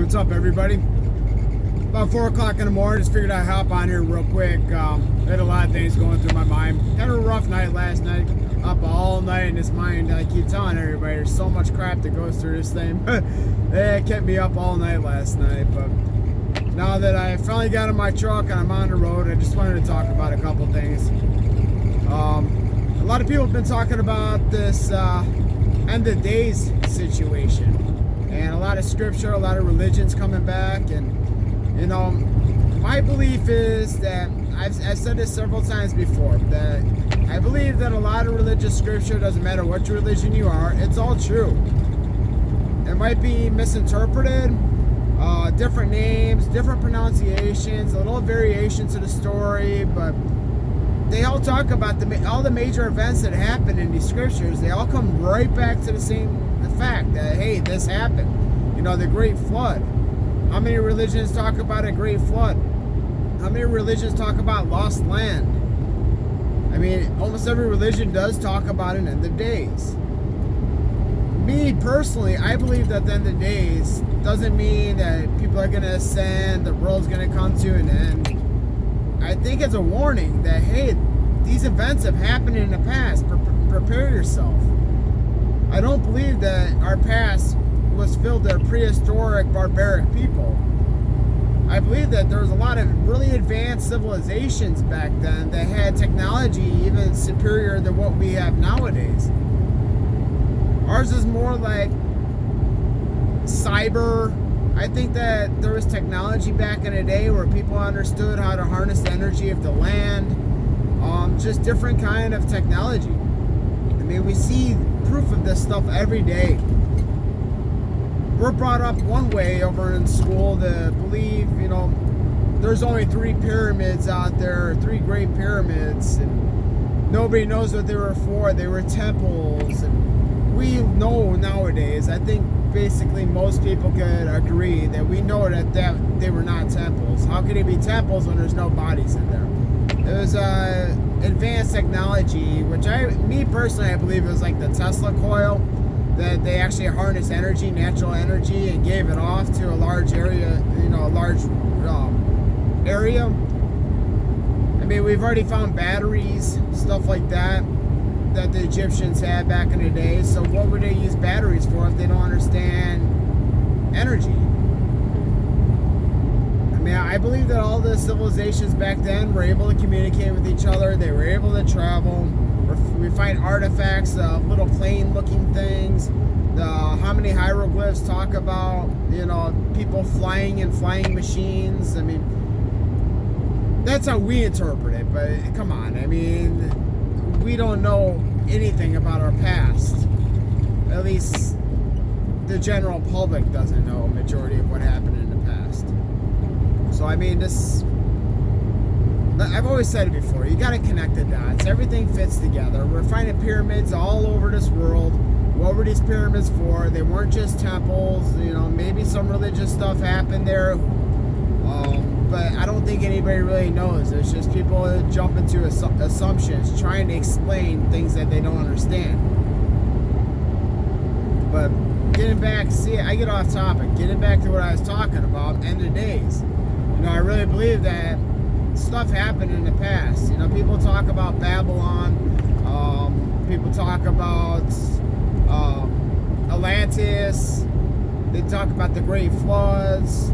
What's up, everybody? About 4 o'clock in the morning, just figured I'd hop on here real quick. I had a lot of things going through my mind. Had a rough night last night, up all night in this mind. I keep telling everybody there's so much crap that goes through this thing. It kept me up all night last night, but now that I finally got in my truck and I'm on the road, I just wanted to talk about a couple things. A lot of people have been talking about this end of days situation, and a lot of scripture, a lot of religions coming back. And you know, my belief is that I've said this several times before, that I believe that a lot of religious scripture, doesn't matter what religion you are, it's all true. It might be misinterpreted, different names, different pronunciations, a little variation to the story, but they all talk about all the major events that happen in these scriptures. They all come right back to the fact that, hey, this happened. You know, the Great Flood. How many religions talk about a Great Flood? How many religions talk about lost land? I mean, almost every religion does talk about an end of days. Me, personally, I believe that the end of days doesn't mean that people are going to ascend, the world's going to come to an end. I think it's a warning that, hey, these events have happened in the past. Prepare yourself. I don't believe that our past was filled with prehistoric, barbaric people. I believe that there was a lot of really advanced civilizations back then that had technology even superior to what we have nowadays. Ours is more like cyber. I think that there was technology back in the day where people understood how to harness the energy of the land. Just different kind of technology. I mean, we see proof of this stuff every day. We're brought up one way over in school to believe, you know, there's only 3 pyramids out there, 3 great pyramids, and nobody knows what they were for. They were temples, and we know nowadays, I think basically most people could agree that we know that they were not temples. How could they be temples when there's no bodies in there? It was advanced technology, which me personally, I believe it was like the Tesla coil, that they actually harnessed energy, natural energy, and gave it off to a large area, you know, a large area. I mean, we've already found batteries, stuff like that the Egyptians had back in the day. So what would they use batteries for if they don't understand energy? I mean, I believe that all the civilizations back then were able to communicate with each other. They were able to travel. We find artifacts of little plane-looking things. How many hieroglyphs talk about, you know, people flying in flying machines? I mean, that's how we interpret it. But come on, I mean, we don't know anything about our past. At least the general public doesn't know a majority of what happened in the past. So I mean, I've always said it before, you got to connect the dots. Everything fits together. We're finding pyramids all over this world. What were these pyramids for? They weren't just temples. You know, maybe some religious stuff happened there. But I don't think anybody really knows. It's just people jump into assumptions, trying to explain things that they don't understand. But getting back, I get off topic. Getting back to what I was talking about, end of days. You know, I really believe that stuff happened in the past. You know, people talk about Babylon. People talk about Atlantis. They talk about the Great Floods.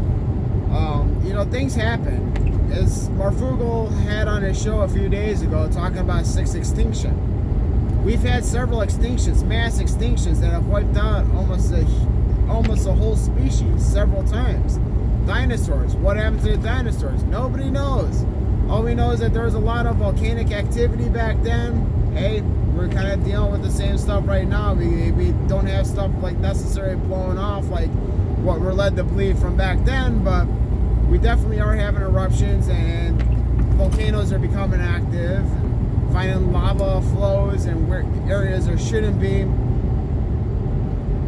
You know, things happen. As Marfugal had on his show a few days ago, talking about 6th extinction. We've had several extinctions, mass extinctions, that have wiped out almost a whole species several times. Dinosaurs. What happened to the dinosaurs? Nobody knows. All we know is that there was a lot of volcanic activity back then. Hey, we're kind of dealing with the same stuff right now. We don't have stuff like necessarily blowing off like what we're led to believe from back then, but we definitely are having eruptions, and volcanoes are becoming active, finding lava flows and where areas there shouldn't be.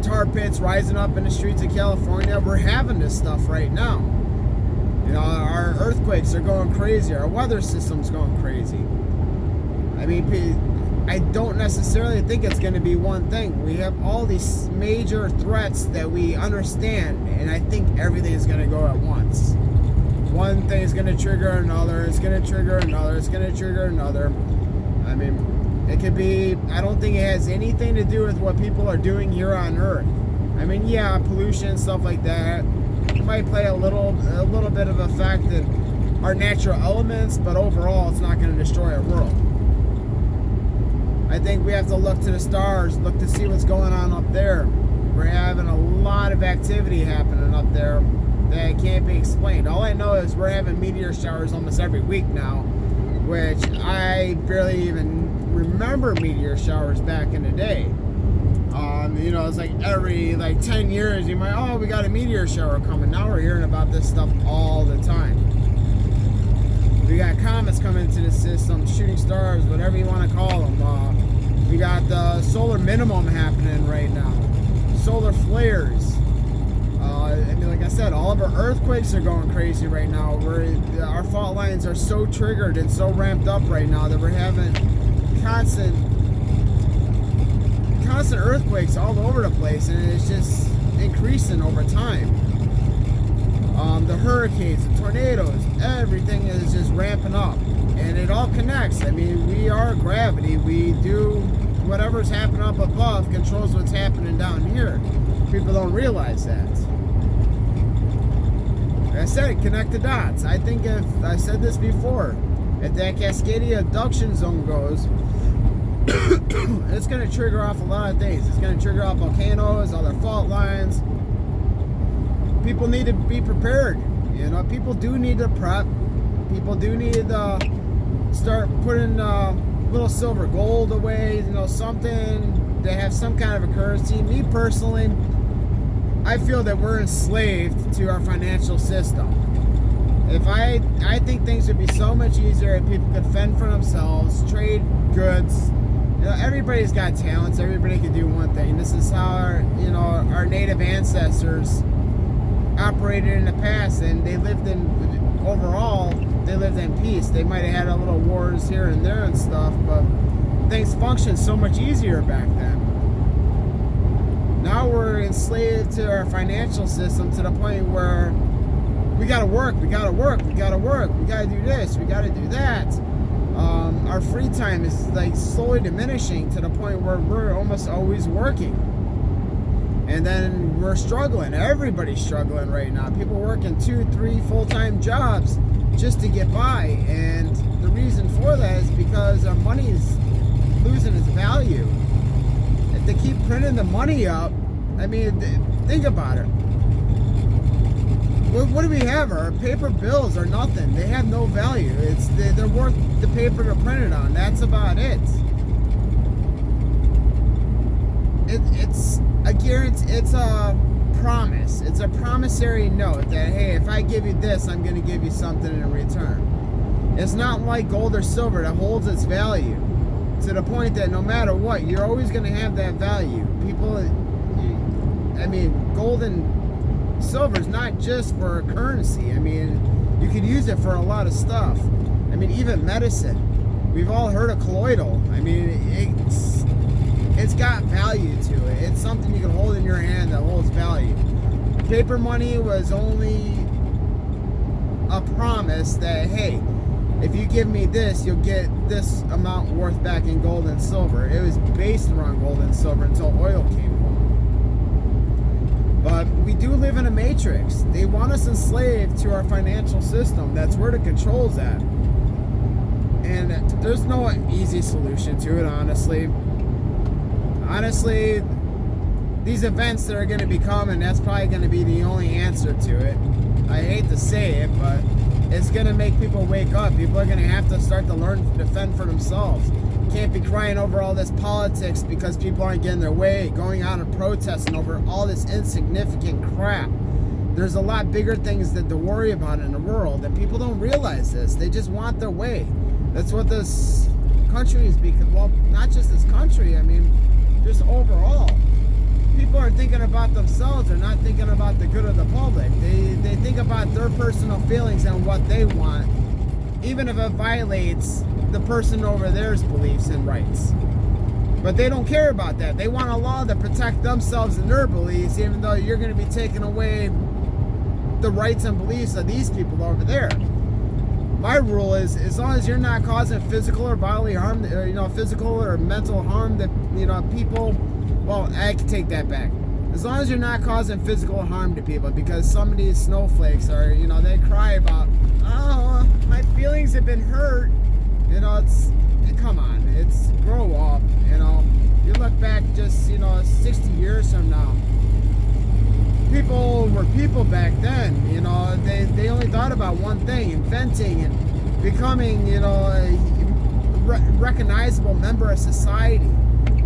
Tar pits rising up in the streets of California. We're having this stuff right now. You know, our earthquakes are going crazy. Our weather system's going crazy. I mean, I don't necessarily think it's going to be one thing. We have all these major threats that we understand, and I think everything is going to go at once. One thing is going to trigger another, it's going to trigger another, it's going to trigger another. I mean, it could be, I don't think it has anything to do with what people are doing here on Earth. I mean, yeah, pollution, stuff like that might play a little bit of effect in our natural elements, but overall it's not going to destroy our world. I think we have to look to the stars, look to see what's going on up there. We're having a lot of activity happening up there that can't be explained. All I know is we're having meteor showers almost every week now, which I barely even remember meteor showers back in the day. You know, it's like every 10 years you might, oh, we got a meteor shower coming. Now we're hearing about this stuff all the time. We got comets coming into the system, shooting stars, whatever you want to call them. We got the solar minimum happening right now. Solar flares. I mean, like I said, all of our earthquakes are going crazy right now. Our fault lines are so triggered and so ramped up right now that we're having constant earthquakes all over the place, and it's just increasing over time. The hurricanes, the tornadoes, everything is just ramping up, and it all connects. I mean, we are gravity. We do whatever's happening up above controls what's happening down here. People don't realize that. Like I said, connect the dots. I think if I said this before, if that Cascadia abduction zone goes, it's going to trigger off a lot of things. It's going to trigger off volcanoes, other fault lines. People need to be prepared. You know, people do need to prep. People do need to start putting little silver gold away, you know, something to have some kind of a currency. Me personally, I feel that we're enslaved to our financial system. I think things would be so much easier if people could fend for themselves, trade goods. You know, everybody's got talents. Everybody can do one thing. This is how our native ancestors operated in the past, and they lived in peace. They might have had a little wars here and there and stuff, but things functioned so much easier back then. Now we're enslaved to our financial system to the point where we gotta work, we gotta do this, we gotta do that. Our free time is slowly diminishing to the point where we're almost always working. And then we're struggling. Everybody's struggling right now. People working 2-3 full-time jobs just to get by. And the reason for that is because our money is losing its value. If they keep printing the money up, I mean, think about it. What do we have? Our paper bills are nothing. They have no value. They're worth the paper they're printed on. That's about it. It's a guarantee. It's a promise. It's a promissory note that, hey, if I give you this, I'm going to give you something in return. It's not like gold or silver that holds its value to the point that no matter what, you're always going to have that value. Gold and silver is not just for currency. I mean, you could use it for a lot of stuff. I mean, even medicine. We've all heard of colloidal. I mean, it's got value to it. It's something you can hold in your hand that holds value. Paper money was only a promise that, hey, if you give me this, you'll get this amount worth back in gold and silver. It was based around gold and silver until oil came along. But we do live in a matrix. They want us enslaved to our financial system. That's where the control's at. And there's no easy solution to it, honestly. Honestly, these events that are going to be coming, that's probably going to be the only answer to it. I hate to say it, but it's going to make people wake up. People are going to have to start to learn to defend for themselves. Can't be crying over all this politics because people aren't getting their way, going out and protesting over all this insignificant crap. There's a lot bigger things to worry about in the world, and people don't realize this. They just want their way. That's what this country is becoming. Well, not just this country, I mean, just overall. People are thinking about themselves. They're not thinking about the good of the public. They think about their personal feelings and what they want, even if it violates the person over there's beliefs and rights. But they don't care about that. They want a law to protect themselves and their beliefs, even though you're going to be taking away the rights and beliefs of these people over there. My rule is, as long as you're not causing physical or bodily harm, physical or mental harm to, people, well, I can take that back. As long as you're not causing physical harm to people, because some of these snowflakes are, they cry about, oh, my feelings have been hurt. Come on, it's grow up, You look back just, 60 years from now. People were people back then, they only thought about one thing, inventing and becoming, a recognizable member of society.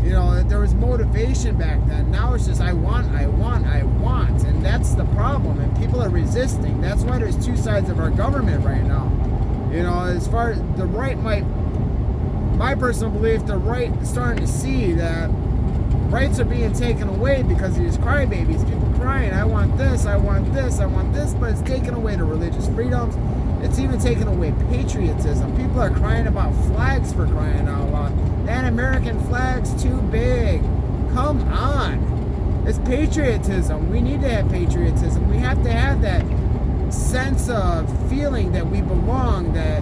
There was motivation back then. Now it's just I want, and that's the problem, and people are resisting. That's why there's two sides of our government right now. As far as the right my personal belief, the right is starting to see that rights are being taken away because of these crybabies. People crying, I want this, I want this, I want this, but it's taking away the religious freedoms. It's even taking away patriotism. People are crying about flags, for crying out loud. That American flag's too big. Come on. It's patriotism. We need to have patriotism. We have to have that sense of feeling that we belong, that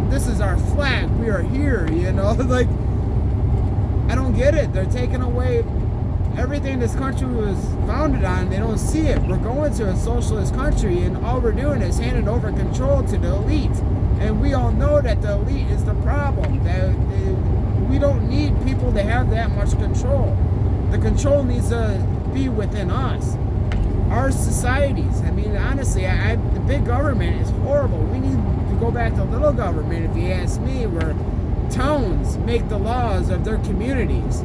this is our flag, we are here, like, I don't get it. They're taking away everything this country was founded on. They don't see it. We're going to a socialist country, and all we're doing is handing over control to the elite. And we all know that the elite is the problem. We don't need people to have that much control. The control needs to be within us. Our societies. I mean, honestly, the big government is horrible. We need to go back to little government, if you ask me, where towns make the laws of their communities.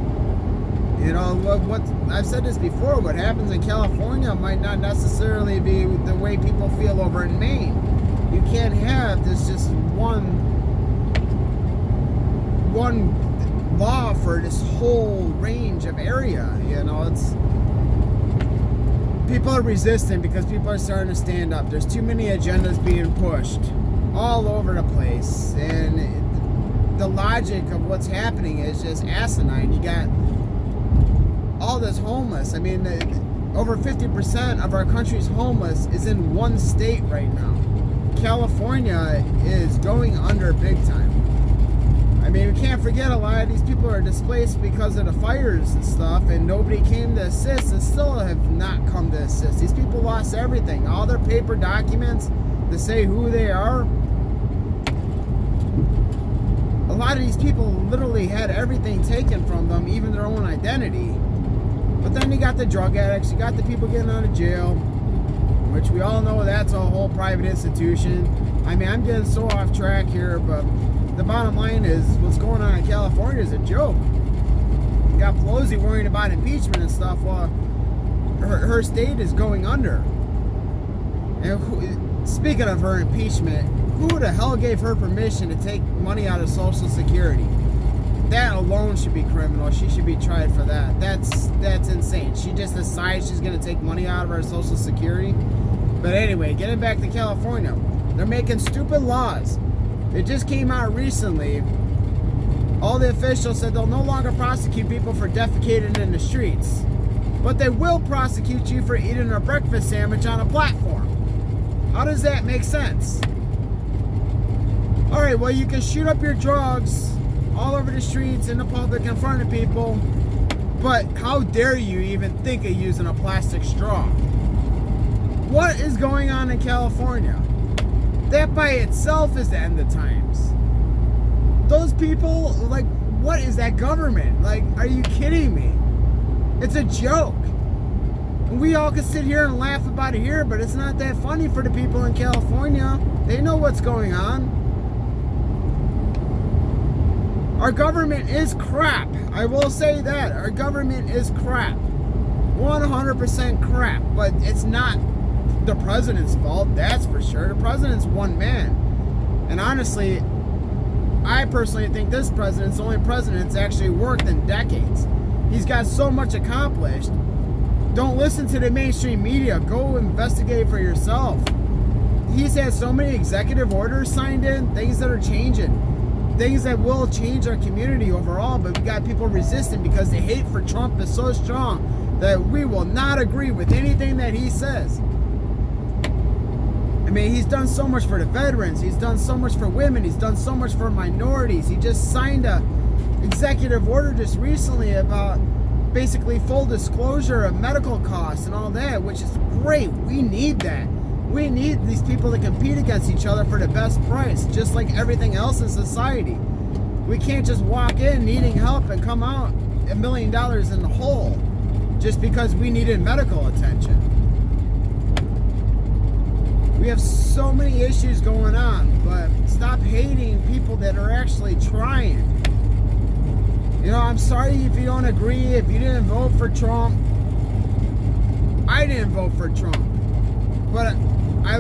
What I've said this before, what happens in California might not necessarily be the way people feel over in Maine. You can't have this just one law for this whole range of area. People are resistant because people are starting to stand up. There's too many agendas being pushed all over the place, and the logic of what's happening is just asinine. You got all this homeless. I mean, over 50% of our country's homeless is in one state right now. California is going under big time. I mean, we can't forget a lot of these people are displaced because of the fires and stuff, and nobody came to assist, and still have not come to assist. These people lost everything, all their paper documents to say who they are. A lot of these people literally had everything taken from them, even their own identity. But then you got the drug addicts, you got the people getting out of jail, which we all know that's a whole private institution. I mean, I'm getting so off track here, but the bottom line is what's going on in California is a joke. You got Pelosi worrying about impeachment and stuff while her state is going under. And speaking of her impeachment, who the hell gave her permission to take money out of Social Security? That alone should be criminal. She should be tried for that. That's insane. She just decides she's going to take money out of our Social Security. But anyway, getting back to California, they're making stupid laws. It just came out recently. All the officials said they'll no longer prosecute people for defecating in the streets, but they will prosecute you for eating a breakfast sandwich on a platform. How does that make sense? Alright, well, you can shoot up your drugs all over the streets, in the public, in front of people, but how dare you even think of using a plastic straw? What is going on in California? That by itself is the end of times. Those people, like, what is that government? Like, are you kidding me? It's a joke. We all can sit here and laugh about it here, but it's not that funny for the people in California. They know what's going on. Our government is crap. I will say that. Our government is crap. 100% crap. But it's not the president's fault, that's for sure. The president's one man. And honestly, I personally think this president's the only president that's actually worked in decades. He's got so much accomplished. Don't listen to the mainstream media. Go investigate for yourself. He's had so many executive orders signed in, things that are changing. things that will change our community overall, but we got people resisting because the hate for Trump is so strong that we will not agree with anything that he says. I mean, he's done so much for the veterans, he's done so much for women, he's done so much for minorities. He just signed a executive order just recently about basically full disclosure of medical costs and all that, which is great. We need that. We need these people to compete against each other for the best price, just like everything else in society. We can't just walk in needing help and come out $1 million in the hole just because we needed medical attention. We have so many issues going on, but stop hating people that are actually trying. You know, I'm sorry if you don't agree, if you didn't vote for Trump. I didn't vote for Trump, but I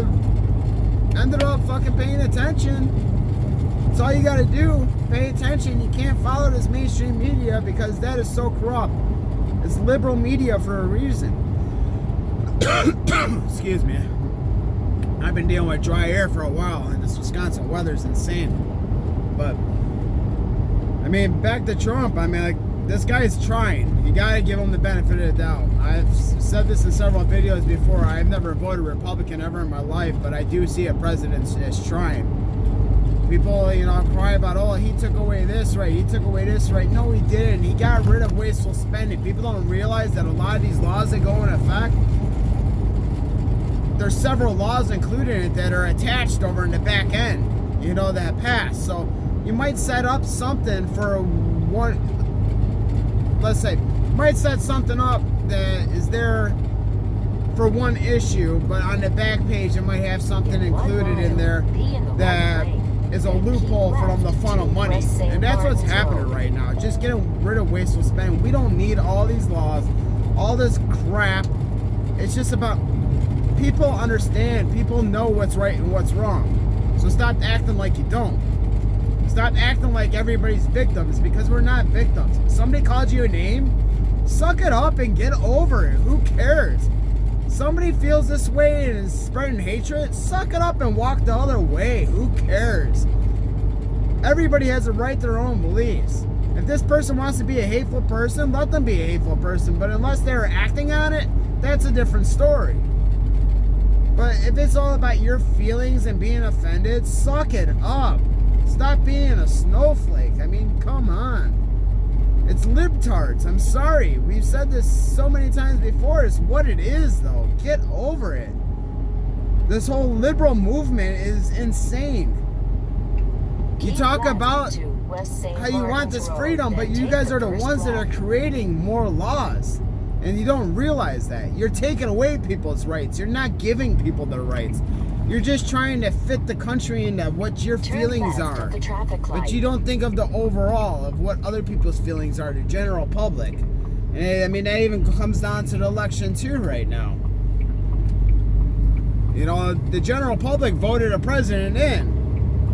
ended up fucking paying attention. That's all you gotta do, pay attention. You can't follow this mainstream media because that is so corrupt. It's liberal media for a reason. Excuse me. I've been dealing with dry air for a while, and this Wisconsin weather's insane. But, I mean, back to Trump, I mean, like, this guy's trying. You gotta give him the benefit of the doubt. I've said this in several videos before. I've never voted Republican ever in my life, but I do see a president as trying. People, you know, cry about, oh, he took away this right, he took away this right. No, he didn't. He got rid of wasteful spending. People don't realize that a lot of these laws that go into effect, there's several laws included in it that are attached over in the back end, you know, that pass. So you might set up something for one, let's say, might set something up that is there for one issue, but on the back page it might have something included in there that is a loophole for them to funnel money. And that's what's happening right now. Just getting rid of wasteful spending. We don't need all these laws, all this crap. It's just about people understand, people know what's right and what's wrong. So stop acting like you don't. Stop acting like everybody's victims, because we're not victims. Somebody called you a name, suck it up and get over it. Who cares? Somebody feels this way and is spreading hatred, suck it up and walk the other way. Who cares? Everybody has a right to their own beliefs. If this person wants to be a hateful person, let them be a hateful person. But unless they're acting on it, that's a different story. But if it's all about your feelings and being offended, suck it up. Stop being a snowflake. I mean, come on. It's libtards. I'm sorry. We've said this so many times before. It's what it is, though. Get over it. This whole liberal movement is insane. You talk about how you want this freedom, but you guys are the ones that are creating more laws. And you don't realize that. You're taking away people's rights. You're not giving people their rights. You're just trying to fit the country into what your feelings are. But you don't think of the overall, of what other people's feelings are, the general public. And I mean, that even comes down to the election too right now. You know, the general public voted a president in.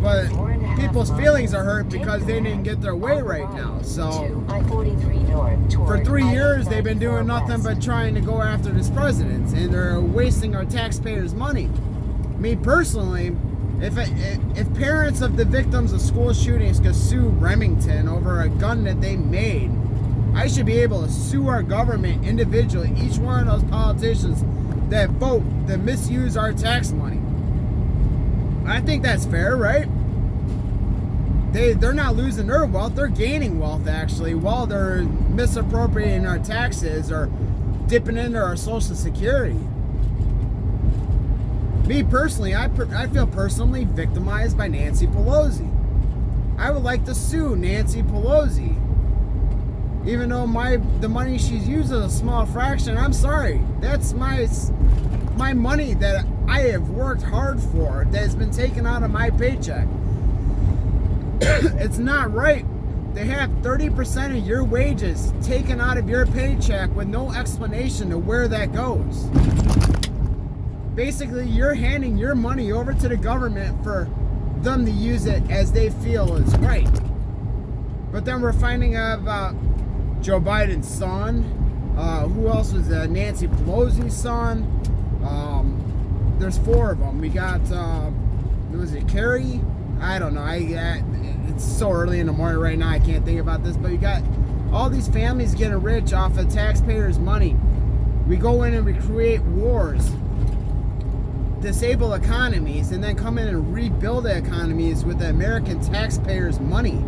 But people's feelings are hurt because they didn't get their way right now. So, for 3 years, they've been doing nothing but trying to go after this president. And they're wasting our taxpayers' money. Me personally, if parents of the victims of school shootings could sue Remington over a gun that they made, I should be able to sue our government individually, each one of those politicians that vote, that misuse our tax money. I think that's fair, right? They're not losing their wealth, they're gaining wealth actually, while they're misappropriating our taxes or dipping into our Social Security. Me personally, I feel personally victimized by Nancy Pelosi. I would like to sue Nancy Pelosi. Even though the money she's used is a small fraction, I'm sorry. That's my money that I have worked hard for, that has been taken out of my paycheck. It's not right to have 30% of your wages taken out of your paycheck with no explanation to where that goes. Basically, you're handing your money over to the government for them to use it as they feel is right. But then we're finding out about Joe Biden's son. Who else was that? Nancy Pelosi's son. There's 4 of them. We got, was it Kerry? I don't know. it's so early in the morning right now, I can't think about this, but you got all these families getting rich off of taxpayers' money. We go in and we create wars, disable economies, and then come in and rebuild the economies with the American taxpayers' money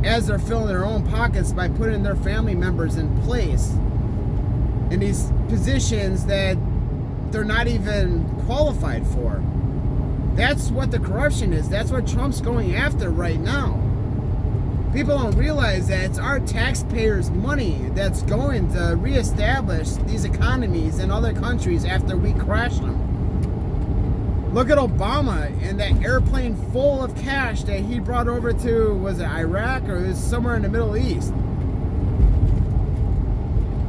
as they're filling their own pockets by putting their family members in place in these positions that they're not even qualified for. That's what the corruption is. That's what Trump's going after right now. People don't realize that it's our taxpayers' money that's going to reestablish these economies in other countries after we crash them. Look at Obama and that airplane full of cash that he brought over to, was it Iraq or it was somewhere in the Middle East?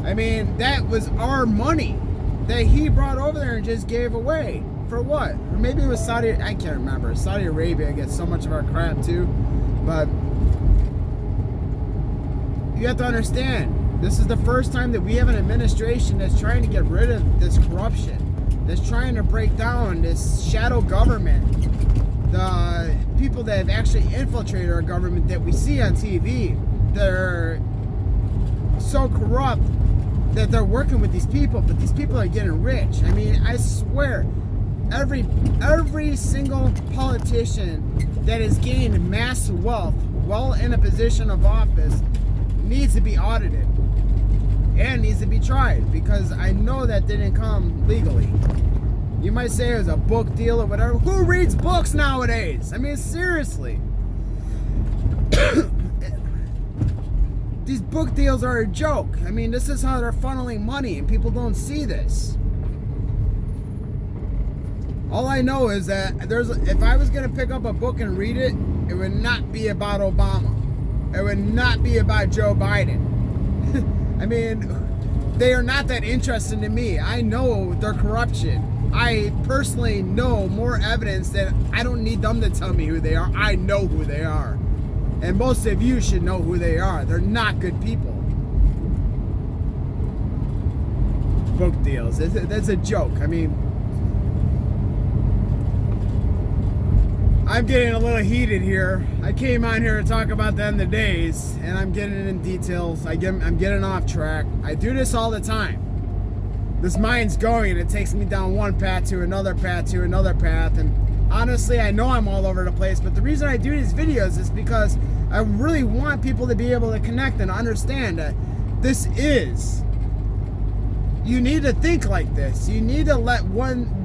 I mean, that was our money that he brought over there and just gave away. For what? Or maybe it was Saudi, I can't remember. Saudi Arabia gets so much of our crap too. But you have to understand, this is the first time that we have an administration that's trying to get rid of this corruption, that's trying to break down this shadow government, the people that have actually infiltrated our government that we see on TV. They're so corrupt that they're working with these people, but these people are getting rich. I mean, I swear, every single politician that has gained mass wealth while in a position of office needs to be audited and needs to be tried, because I know that didn't come legally. You might say it was a book deal or whatever. Who reads books nowadays? I mean, seriously. These book deals are a joke. I mean, this is how they're funneling money, and people don't see this. All I know is that if I was going to pick up a book and read it, it would not be about Obama. It would not be about Joe Biden. I mean, they are not that interesting to me. I know their corruption. I personally know more evidence that I don't need them to tell me who they are. I know who they are. And most of you should know who they are. They're not good people. Book deals. That's a joke. I mean, I'm getting a little heated here. I came on here to talk about the end of days, and I'm getting in details. I'm getting off track. I do this all the time. This mind's going, and it takes me down one path to another path to another path, and honestly, I know I'm all over the place, but the reason I do these videos is because I really want people to be able to connect and understand that this is, you need to think like this. You need to let one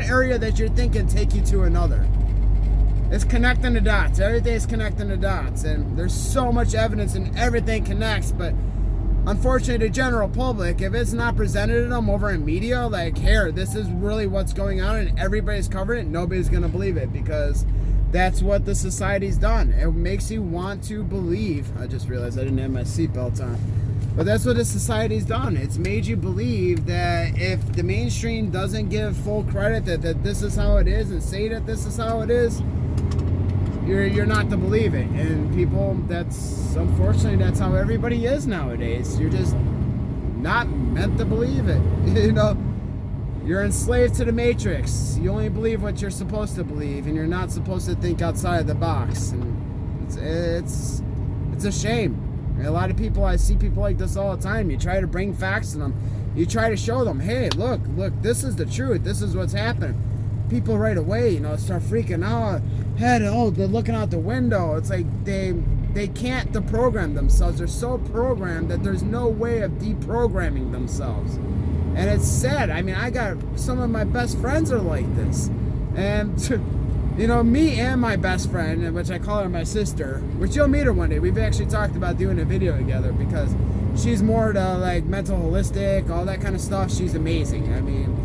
area that you're thinking take you to another. It's connecting the dots. Everything's connecting the dots, and there's so much evidence and everything connects, but unfortunately, the general public, if it's not presented to them over in media, like, here, this is really what's going on, and everybody's covering it, nobody's going to believe it, because that's what the society's done. It makes you want to believe. I just realized I didn't have my seatbelt on. But that's what the society's done. It's made you believe that if the mainstream doesn't give full credit that this is how it is and say that this is how it is, you're not to believe it. And people, unfortunately, that's how everybody is nowadays. You're just not meant to believe it. You know, you're enslaved to the matrix. You only believe what you're supposed to believe, and you're not supposed to think outside the box. And it's a shame. And a lot of people, I see people like this all the time. You try to bring facts to them. You try to show them, hey, look, this is the truth. This is what's happening. People right away, start freaking out. They're looking out the window. It's like they can't deprogram themselves. They're so programmed that there's no way of deprogramming themselves. And it's sad. I mean, I got some of my best friends are like this. And, me and my best friend, which I call her my sister, which you'll meet her one day. We've actually talked about doing a video together because she's more to, like, mental holistic, all that kind of stuff. She's amazing. I mean,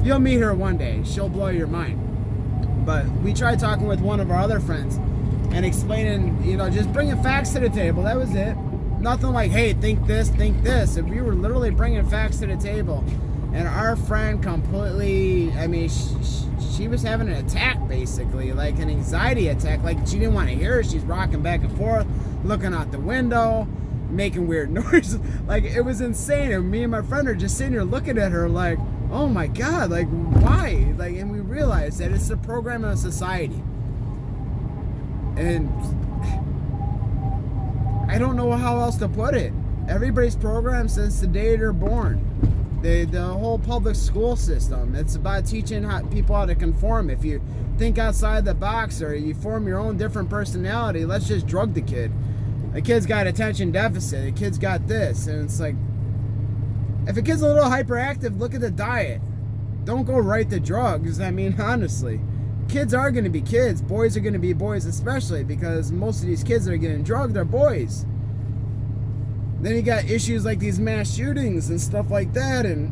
you'll meet her one day. She'll blow your mind. But we tried talking with one of our other friends and explaining, just bringing facts to the table. That was it. Nothing like, hey, think this, think this. And we were literally bringing facts to the table. And our friend completely, I mean, she was having an attack, basically, like an anxiety attack. Like, she didn't want to hear it. She's rocking back and forth, looking out the window, making weird noises. Like, it was insane. And me and my friend are just sitting here looking at her like, oh my God, like, why? Like, and we realized that it's the program of society. And I don't know how else to put it. Everybody's programmed since the day they're born. The whole public school system, it's about teaching people how to conform. If you think outside the box or you form your own different personality, let's just drug the kid. A kid's got attention deficit. A kid's got this. And it's like, if a kid's a little hyperactive, look at the diet. Don't go right to drugs. I mean, honestly. Kids are going to be kids. Boys are going to be boys, especially because most of these kids that are getting drugged are boys. Then you got issues like these mass shootings and stuff like that, and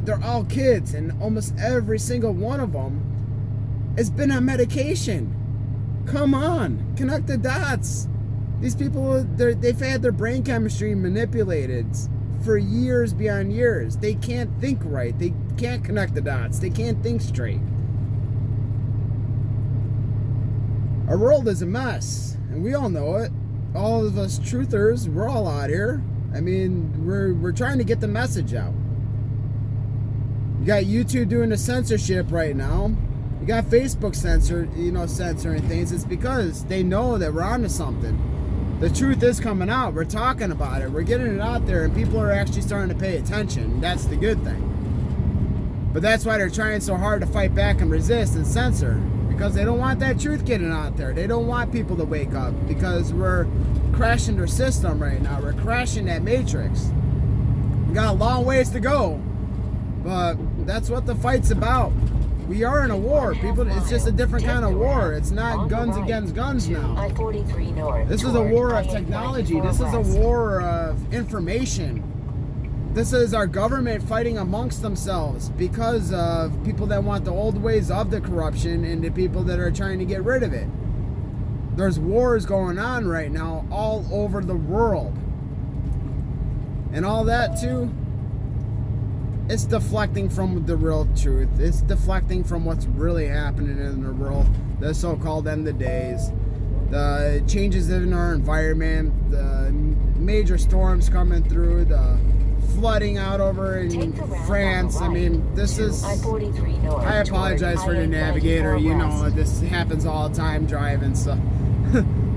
they're all kids, and almost every single one of them has been on medication. Come on, connect the dots. These people, they've had their brain chemistry manipulated for years beyond years. They can't think right. They can't connect the dots. They can't think straight. Our world is a mess, and we all know it. All of us truthers, we're all out here. I mean, we're trying to get the message out. You got YouTube doing the censorship right now. You got Facebook censoring things. It's because they know that we're onto something. The truth is coming out. We're talking about it. We're getting it out there, and people are actually starting to pay attention. That's the good thing. But that's why they're trying so hard to fight back and resist and censor. Because they don't want that truth getting out there. They don't want people to wake up. Because we're crashing their system right now. We're crashing that matrix. We got a long ways to go. But that's what the fight's about. We are in a war. People, it's just a different kind of war. It's not guns against guns now. This is a war of technology. This is a war of information. This is our government fighting amongst themselves because of people that want the old ways of the corruption and the people that are trying to get rid of it. There's wars going on right now all over the world. And all that too, it's deflecting from the real truth. It's deflecting from what's really happening in the world. The so-called end of days. The changes in our environment. The major storms coming through. The flooding out over in France. I mean, this is, I apologize for the navigator, you know, this happens all the time driving stuff.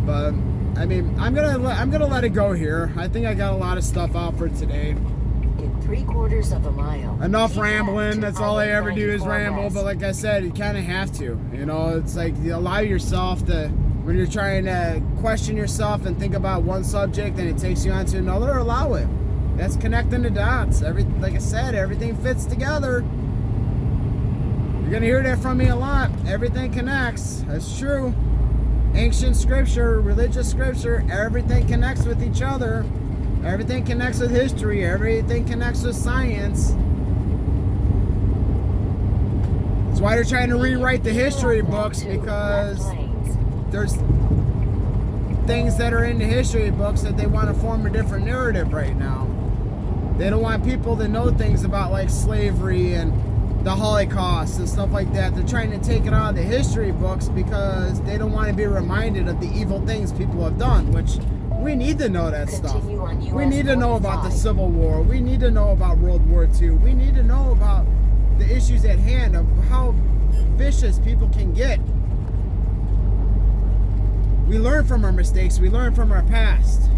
But I mean, I'm gonna let it go here. I think I got a lot of stuff out for today. In 3/4 of a mile. Enough rambling. That's all I ever do is ramble. But like I said, you kind of have to. You know, it's like you allow yourself to, when you're trying to question yourself and think about one subject and it takes you on to another, allow it. That's connecting the dots. Like I said, everything fits together. You're going to hear that from me a lot. Everything connects. That's true. Ancient scripture, religious scripture, everything connects with each other. Everything connects with history. Everything connects with science. That's why they're trying to rewrite the history books, because there's things that are in the history books that they want to form a different narrative right now. They don't want people to know things about like slavery and the Holocaust and stuff like that. They're trying to take it out of the history books because they don't want to be reminded of the evil things people have done, which we need to know that stuff. We need to know about the Civil War. We need to know about World War II. We need to know about the issues at hand of how vicious people can get. We learn from our mistakes. We learn from our past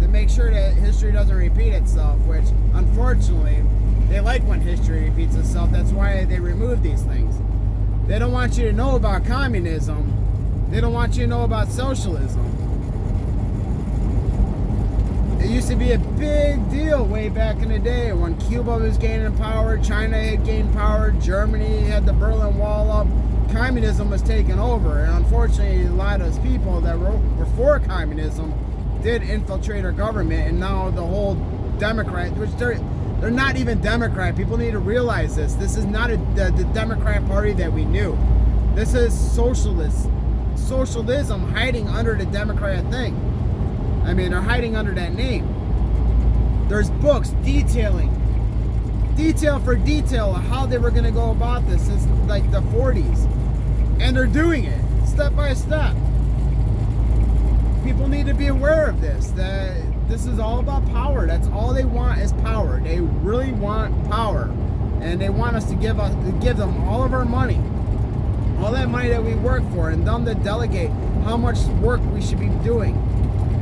to make sure that history doesn't repeat itself, which unfortunately they like when history repeats itself. That's why they remove these things. They don't want you to know about communism. They don't want you to know about socialism. It used to be a big deal way back in the day when Cuba was gaining power, China had gained power, Germany had the Berlin Wall up. Communism was taking over, and unfortunately a lot of those people that were for communism did infiltrate our government, and now the whole Democrat, which they're not even Democrat. People need to realize this. This is not the Democrat Party that we knew. This is socialism hiding under the Democrat thing. I mean, they're hiding under that name. There's books detailing, detail for detail, of how they were going to go about this since like the 40s. And they're doing it step by step. People need to be aware of this, that this is all about power. That's all they want is power. They really want power. And they want us to give them all of our money, all that money that we work for, and them to delegate how much work we should be doing,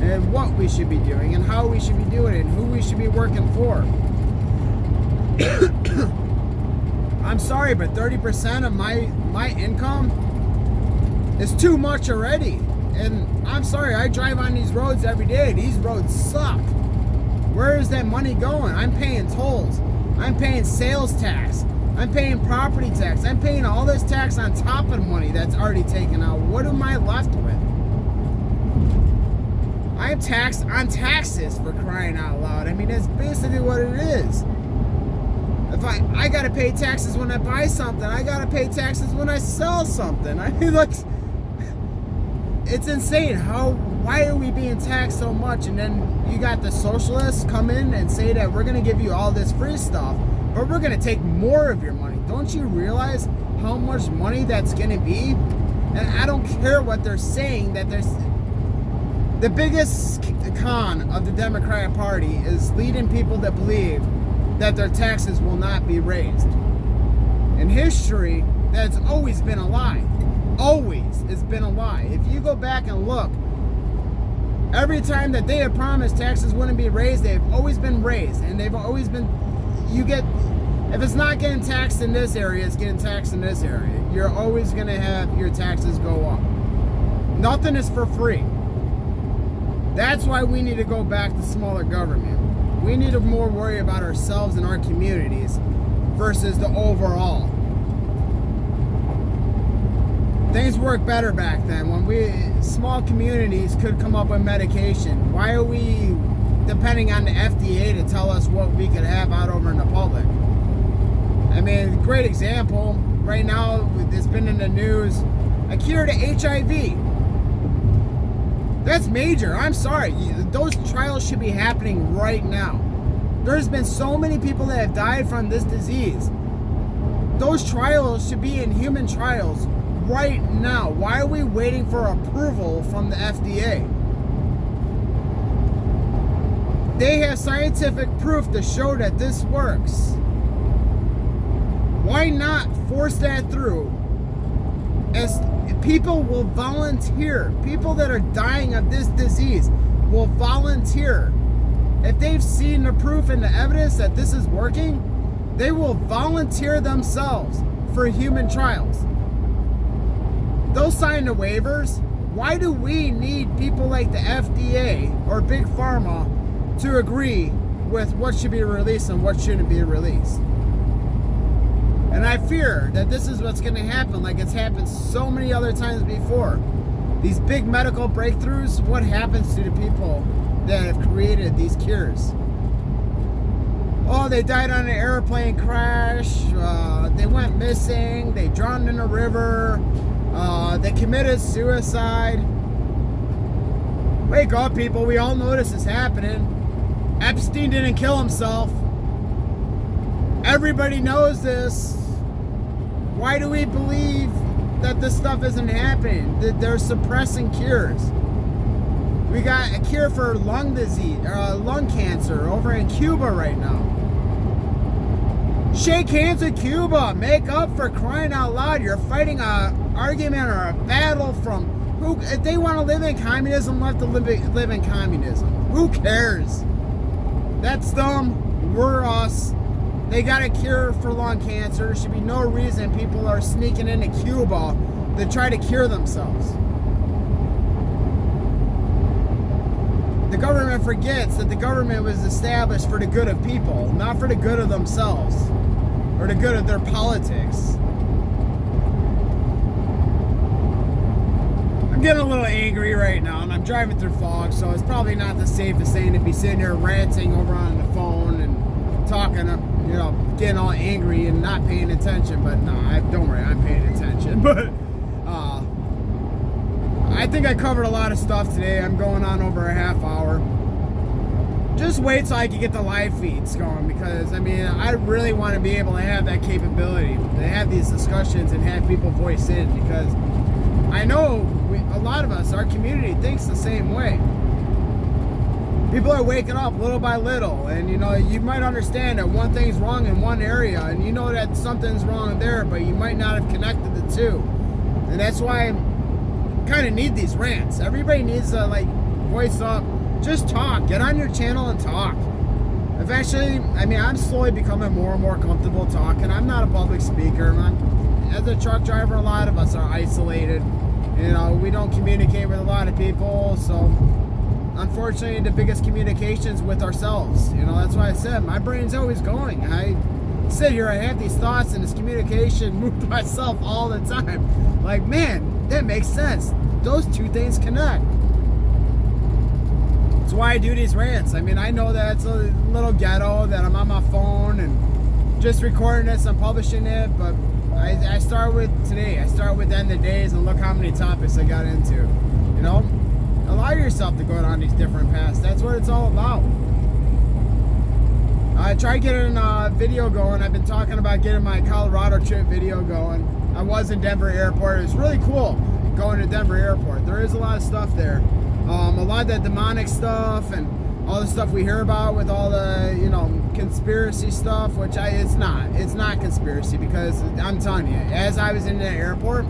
and what we should be doing, and how we should be doing it, and who we should be working for. I'm sorry, but 30% of my income is too much already. And I'm sorry, I drive on these roads every day. These roads suck. Where is that money going? I'm paying tolls. I'm paying sales tax. I'm paying property tax. I'm paying all this tax on top of the money that's already taken out. What am I left with? I'm taxed on taxes, for crying out loud. I mean, that's basically what it is. If I gotta pay taxes when I buy something, I gotta pay taxes when I sell something. I mean, like, it's insane. Why are we being taxed so much? And then you got the socialists come in and say that we're gonna give you all this free stuff, but we're gonna take more of your money. Don't you realize how much money that's gonna be? And I don't care what they're saying, that there's the biggest con of the Democratic Party is leading people to believe that their taxes will not be raised. In history, that's always been a lie. Always has been a lie. If you go back and look, every time that they have promised taxes wouldn't be raised, they've always been raised. And they've always been, if it's not getting taxed in this area, it's getting taxed in this area. You're always going to have your taxes go up. Nothing is for free. That's why we need to go back to smaller government. We need to more worry about ourselves and our communities versus the overall. Things worked better back then when small communities could come up with medication. Why are we depending on the FDA to tell us what we could have out over in the public? I mean, great example. Right now, it's been in the news, a cure to HIV. That's major. I'm sorry. Those trials should be happening right now. There's been so many people that have died from this disease. Those trials should be in human trials right now. Why are we waiting for approval from the FDA? They have scientific proof to show that this works. Why not force that through? As people will volunteer. People that are dying of this disease will volunteer. If they've seen the proof and the evidence that this is working, they will volunteer themselves for human trials. They'll sign the waivers. Why do we need people like the FDA or Big Pharma to agree with what should be released and what shouldn't be released? And I fear that this is what's going to happen, like it's happened so many other times before. These big medical breakthroughs, what happens to the people that have created these cures? Oh, they died on an airplane crash, they went missing, they drowned in a river, they committed suicide. Wake up, people, we all know this is happening. Epstein didn't kill himself. Everybody knows this. Why do we believe that this stuff isn't happening? That they're suppressing cures. We got a cure for lung disease, lung cancer over in Cuba right now. Shake hands with Cuba. Make up, for crying out loud. You're fighting an argument or a battle from who? If they want to live in communism, let them live in communism. Who cares? That's them. We're us. They got a cure for lung cancer. There should be no reason people are sneaking into Cuba to try to cure themselves. The government forgets that the government was established for the good of people, not for the good of themselves or the good of their politics. I'm getting a little angry right now, and I'm driving through fog, so it's probably not the safest thing to be sitting here ranting over on the phone and talking, getting all angry and not paying attention. But no, don't worry, I'm paying attention. But I think I covered a lot of stuff today. I'm going on over a half hour. Just wait till I can get the live feeds going, because I mean, I really want to be able to have that capability to have these discussions and have people voice in, because I know a lot of us, our community, thinks the same way. People are waking up little by little, and you might understand that one thing's wrong in one area, and you know that something's wrong there, but you might not have connected the two. And that's why I kind of need these rants. Everybody needs to like voice up, just talk, get on your channel and talk. Eventually, I mean, I'm slowly becoming more and more comfortable talking. I'm not a public speaker. As a truck driver, a lot of us are isolated. You know, we don't communicate with a lot of people, so unfortunately the biggest communication's with ourselves. You know, that's why I said my brain's always going. I sit here, I have these thoughts and this communication move to myself all the time. Like, man, that makes sense. Those two things connect. That's why I do these rants. I mean, I know that it's a little ghetto that I'm on my phone and just recording this and publishing it, but I start with today. I start with end of days and look how many topics I got into. You know, allow yourself to go down these different paths. That's what it's all about. I tried getting a video going. I've been talking about getting my Colorado trip video going. I was in Denver Airport. It was really cool going to Denver Airport. There is a lot of stuff there. A lot of that demonic stuff and all the stuff we hear about with all the, you know, conspiracy stuff, which it's not conspiracy, because I'm telling you, as I was in the airport,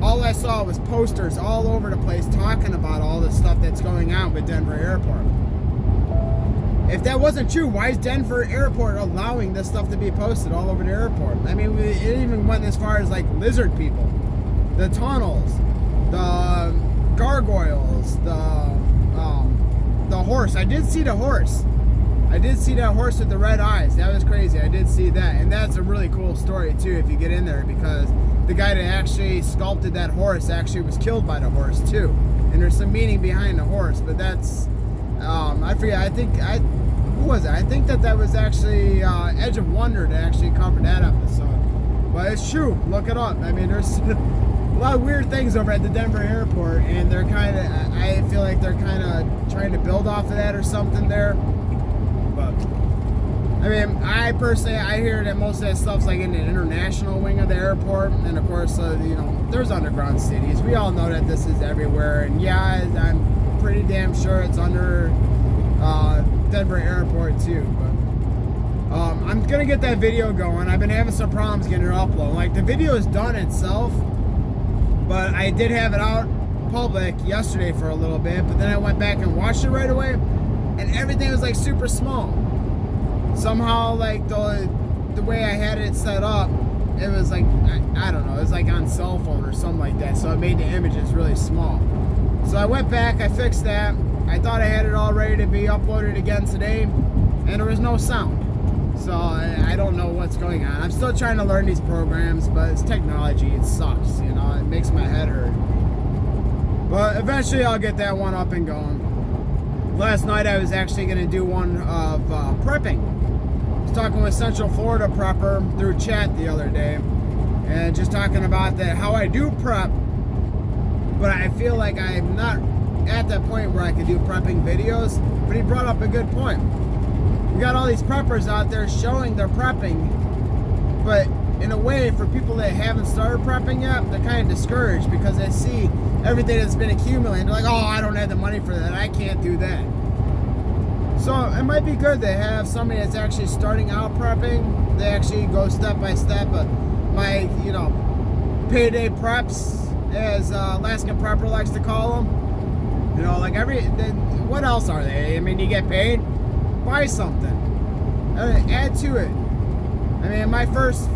all I saw was posters all over the place talking about all the stuff that's going on with Denver Airport. If that wasn't true, why is Denver Airport allowing this stuff to be posted all over the airport? I mean, it even went as far as like lizard people, the tunnels, the gargoyles, the horse. I did see the horse. I did see that horse with the red eyes. That was crazy. I did see that. And that's a really cool story too if you get in there, because the guy that actually sculpted that horse actually was killed by the horse too. And there's some meaning behind the horse, but that's I forget. Who was it? I think that was actually Edge of Wonder that actually covered that episode. But it's true. Look it up. I mean, there's a lot of weird things over at the Denver airport, and they're kind of, I feel like they're kind of trying to build off of that or something there. But I mean, I personally, I hear that most of that stuff's like in the international wing of the airport, and of course, you know, there's underground cities. We all know that this is everywhere, and yeah, I'm pretty damn sure it's under Denver airport too. But I'm gonna get that video going. I've been having some problems getting it uploaded. Like, the video is done itself, but I did have it out public yesterday for a little bit, but then I went back and watched it right away, and everything was like super small. Somehow, like the way I had it set up, it was like, I don't know, it was like on cell phone or something like that, so it made the images really small. So I went back, I fixed that. I thought I had it all ready to be uploaded again today, and there was no sound. So I don't know what's going on. I'm still trying to learn these programs, but it's technology. It sucks, you know. It makes my head hurt. But eventually I'll get that one up and going. Last night I was actually going to do one of prepping. I was talking with Central Florida prepper through chat the other day, and just talking about that, how I do prep, but I feel like I'm not at that point where I could do prepping videos. But he brought up a good point. We got all these preppers out there showing they're prepping, but in a way, for people that haven't started prepping yet, they're kind of discouraged because they see everything that's been accumulating. They're like, oh, I don't have the money for that. I can't do that. So it might be good to have somebody that's actually starting out prepping. They actually go step by step. My, you know, payday preps, as Alaskan Prepper likes to call them. You know, like what else are they? I mean, you get paid, buy something, add to it. I mean, my first